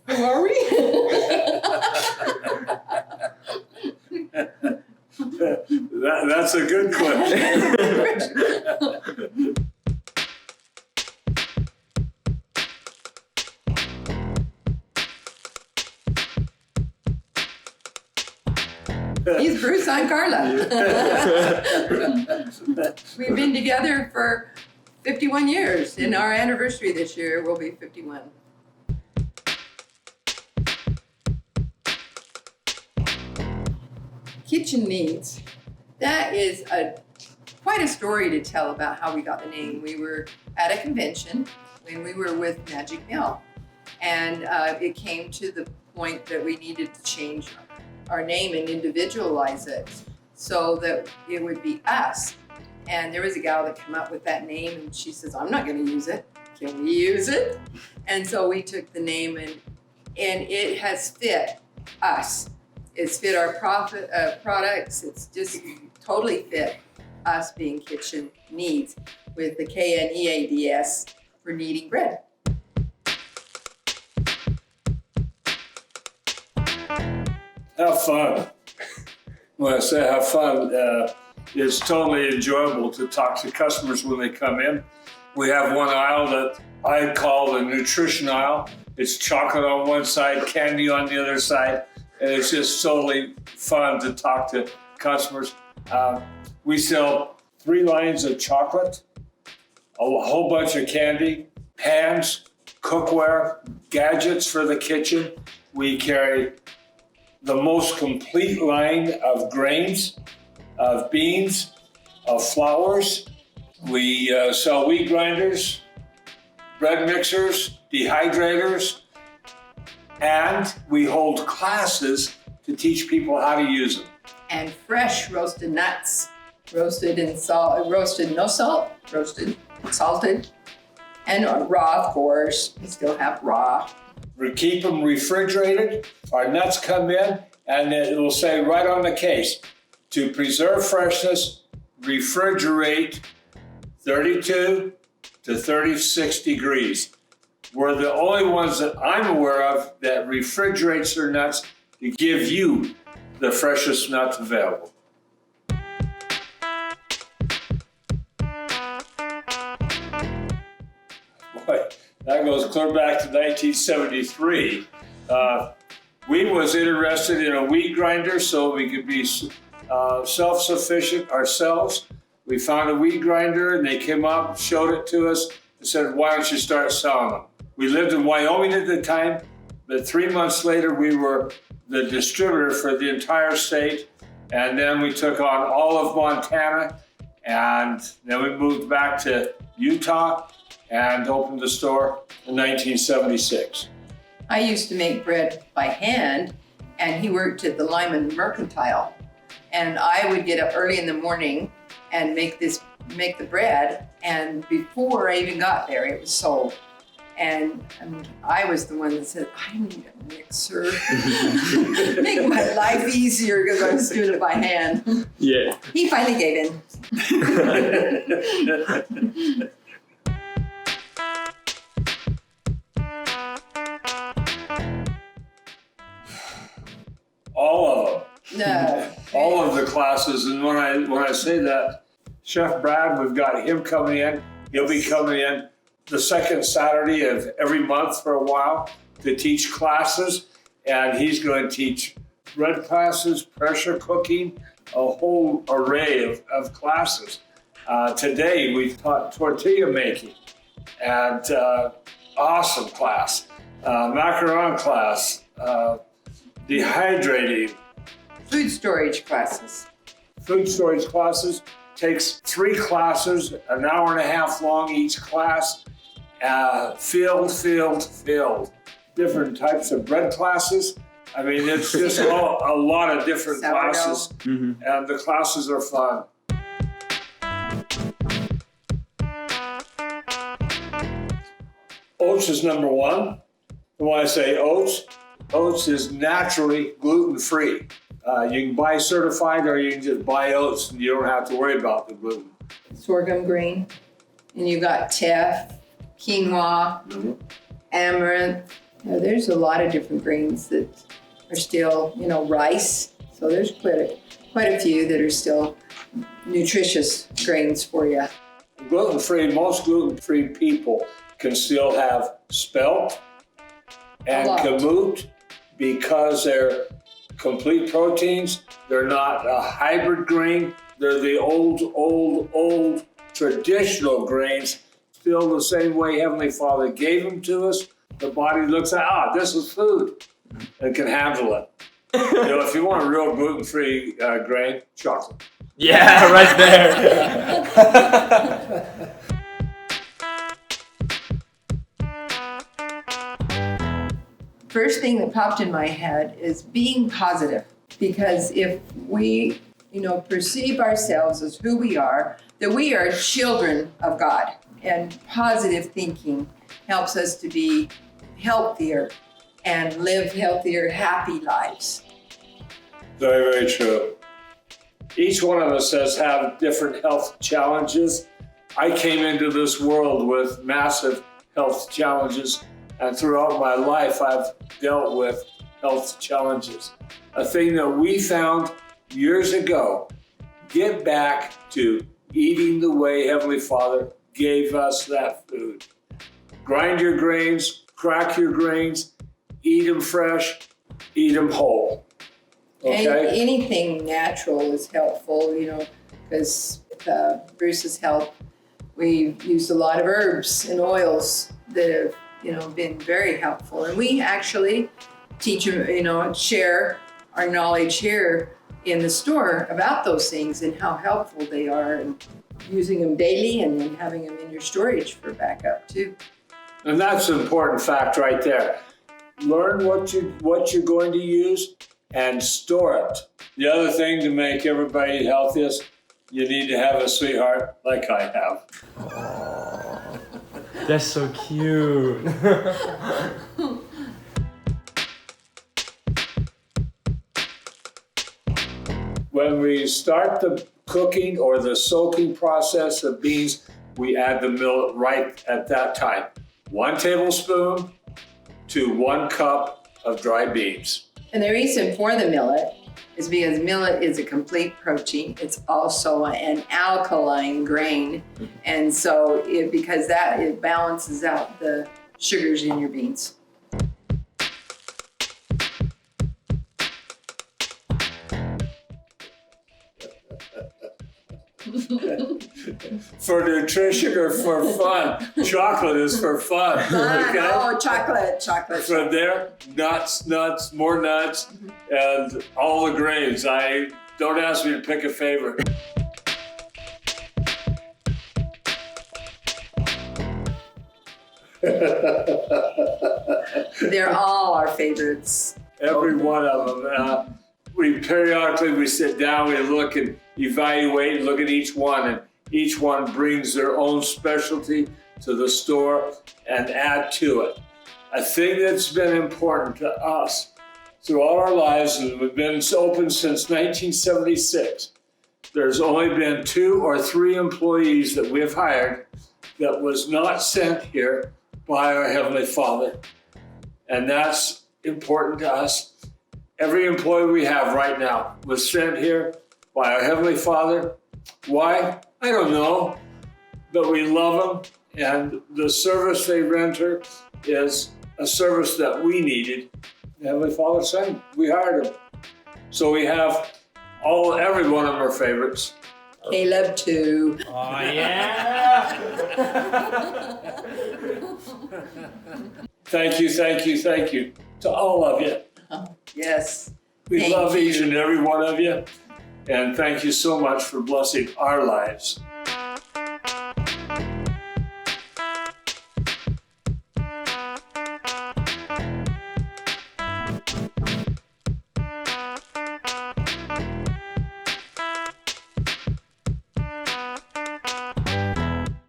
Who are we? That's a good question. He's Bruce, I'm Carla. We've been together for 51 years, and our anniversary this year will be 51. Kitchen Kneads. That is quite a story to tell about how we got the name. We were at a convention when we were with Magic Mill, and it came to the point that we needed to change our name and individualize it so that it would be us. And there was a gal that came up with that name, and she says, I'm not going to use it. Can we use it? And so we took the name, and it has fit us. It's fit our products. It's just totally fit us being Kitchen Kneads with the Kneads for kneading bread. Have fun. When I say have fun, it's totally enjoyable to talk to customers when they come in. We have one aisle that I call the nutrition aisle. It's chocolate on one side, candy on the other side, and it's just totally fun to talk to customers. We sell 3 lines of chocolate, a whole bunch of candy, pans, cookware, gadgets for the kitchen. We carry the most complete line of grains, of beans, of flours. We sell wheat grinders, bread mixers, dehydrators, and we hold classes to teach people how to use them. And fresh roasted nuts, roasted no salt, roasted, salted, and raw, of course. We still have raw. We keep them refrigerated. Our nuts come in, and it will say right on the case, to preserve freshness, refrigerate 32 to 36 degrees. We're the only ones that I'm aware of that refrigerates their nuts to give you the freshest nuts available. Boy, that goes clear back to 1973. We was interested in a wheat grinder so we could be self-sufficient ourselves. We found a wheat grinder, and they came up, showed it to us, and said, why don't you start selling them? We lived in Wyoming at the time, but 3 months later, we were the distributor for the entire state, and then we took on all of Montana, and then we moved back to Utah and opened the store in 1976. I used to make bread by hand, and he worked at the Lyman Mercantile. And I would get up early in the morning and make the bread, and before I even got there, it was sold. And I was the one that said, I need a mixer. Make my life easier because I was doing it by hand. Yeah. He finally gave in. All of them. No. All of the classes, and when I say that, Chef Brad, we've got him coming in. He'll be coming in the second Saturday of every month for a while to teach classes, and he's going to teach bread classes, pressure cooking, a whole array of classes. Today we taught tortilla making, and awesome class, macaron class, dehydrating. Food storage classes. Food storage classes takes 3 classes, an hour and a half long each class, filled. Different types of bread classes. I mean, it's just a lot of different classes, and the classes are fun. Oats is number 1. And when I say oats is naturally gluten-free. You can buy certified, or you can just buy oats and you don't have to worry about the gluten. Sorghum grain. And you got teff, quinoa, amaranth, Now, there's a lot of different grains that are still, rice. So there's quite a few that are still nutritious grains for you. Gluten-free, most gluten-free people can still have spelt and kamut because they're complete proteins. They're not a hybrid grain. They're the old traditional grains, still the same way Heavenly Father gave them to us. The body looks at, this is food and can handle it. If you want a real gluten-free grain, chocolate. Yeah, right there. First thing that popped in my head is being positive. Because if we, perceive ourselves as who we are, that we are children of God. And positive thinking helps us to be healthier and live healthier, happy lives. Very, very true. Each one of us have different health challenges. I came into this world with massive health challenges, and throughout my life, I've dealt with health challenges. A thing that we found years ago, get back to eating the way Heavenly Father gave us that food. Grind your grains, crack your grains, eat them fresh, eat them whole. Okay? And anything natural is helpful, because Bruce's help, we've used a lot of herbs and oils that have, been very helpful. And we actually teach them, share our knowledge here in the store about those things and how helpful they are, and using them daily and then having them in your storage for backup too. And that's an important fact right there. Learn what you're going to use and store it. The other thing to make everybody healthiest, you need to have a sweetheart like I have. Aww, that's so cute. When we start the cooking or the soaking process of beans, we add the millet right at that time. 1 tablespoon to 1 cup of dry beans. And the reason for the millet is because millet is a complete protein. It's also an alkaline grain. And so because it balances out the sugars in your beans. For nutrition or for fun? Chocolate is for fun. Okay? Oh, chocolate. From there, nuts, more nuts, and all the grains. Don't ask me to pick a favorite. They're all our favorites. Every one of them. We periodically sit down, we look and evaluate and look at each one, and each one brings their own specialty to the store and add to it. A thing that's been important to us through all our lives, and we've been open since 1976, there's only been 2 or 3 employees that we've hired that was not sent here by our Heavenly Father. And that's important to us. Every employee we have right now was sent here by our Heavenly Father. Why? I don't know, but we love them, and the service they render is a service that we needed. The Heavenly Father sent, we hired them. So we have every one of them are favorites. Caleb too. Oh yeah! Thank you to all of you. Yes. We love each and every one of you. And thank you so much for blessing our lives.